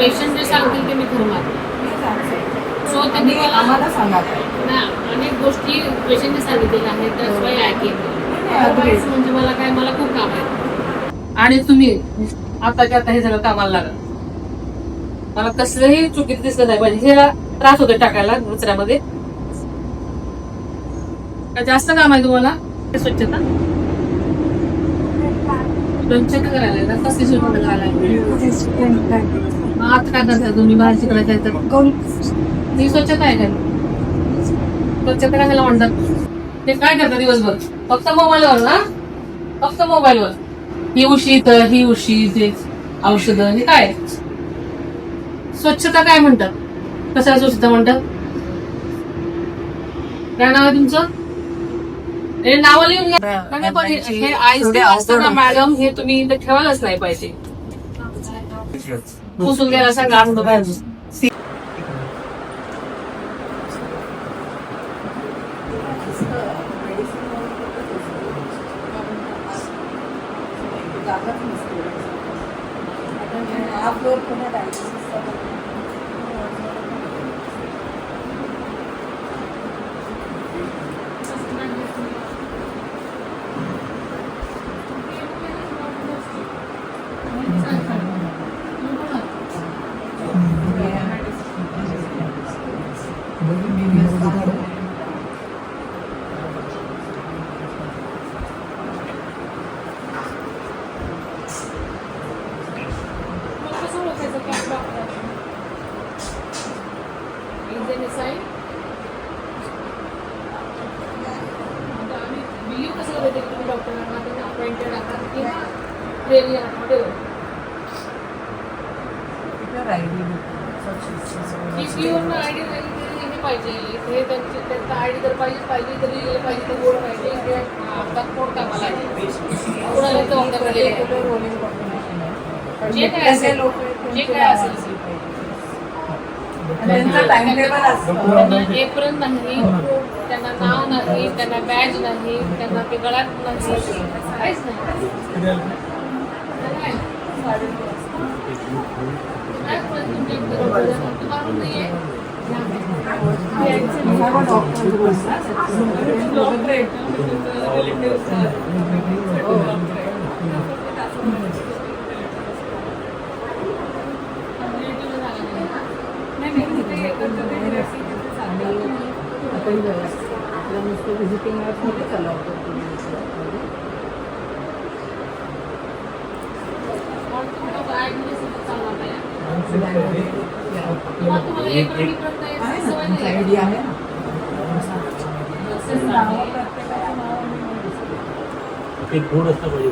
Patient जे सांगतील ते मी खरं मानते. सो त्यांनी मला आम्हाला सांगा अनेक गोष्टी पेशंटने सांगितलेल्या आहेत. त्याशिवाय ऐकेल म्हणजे मला खूप काम आहे. आणि तुम्ही आताच्या आता हे सगळं कामाला लागा. मला कसलंही चुकीचं दिसलं नाही पाहिजे. ह्याला त्रास होतो टाकायला दुसऱ्यामध्ये. जास्त काम आहे तुम्हाला स्वच्छता करायला कसली स्वच्छता करायला आता काय करता तुम्ही बाहेर शिकवायचं तर ही स्वच्छता आहे का? स्वच्छता करायला म्हणतात ते काय करतात दिवसभर? फक्त मोबाईलवर ना, फक्त मोबाईलवर. ही उशी तर ही उशी ते औषधं हे काय स्वच्छता काय म्हणतात? कशाला स्वच्छता म्हणतात? काय नाव आहे तुमचं? हे नाव लिहून घ्या. पण हे आईस्क्रीम असताना मॅडम हे तुम्ही इथे ठेवायलाच नाही पाहिजे. पुसून घ्यायला सांगा आणून बाहेर. पाहिजे हे त्यांचा आयडी जर पाहिजे तरी पाहिजे तर बोर्ड पाहिजे. आता कोण कामाला कोणाला जे काय असेल एप्रिल नाही, त्यांना नाव नाही, त्यांना बॅज नाही, त्यांना ते गळ्यात नाही, काहीच नाही. आयडिया आहे एक बोर्ड असला पाहिजे.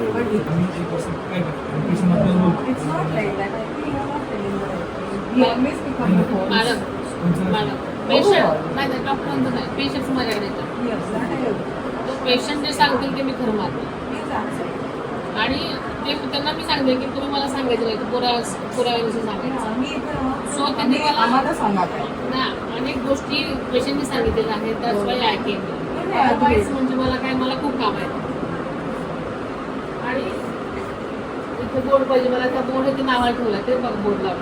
पेशंट माझ्याकडे पेशंट जे सांगतील ते मी खरं मानते. आणि ते त्यांना मी सांगते की तुम्ही मला सांगायचं नाही पुराव्यानुसार सांगायचं. सो त्यांनी मला आम्हाला सांगा अनेक गोष्टी पेशंटने सांगितलेल्या आहेत. त्याशिवाय ऐकेल म्हणजे मला खूप काम आहे. आणि इथे बोर्ड पाहिजे मला त्या बोर्ड नावाला ठेवला ते बोर्ड लावला.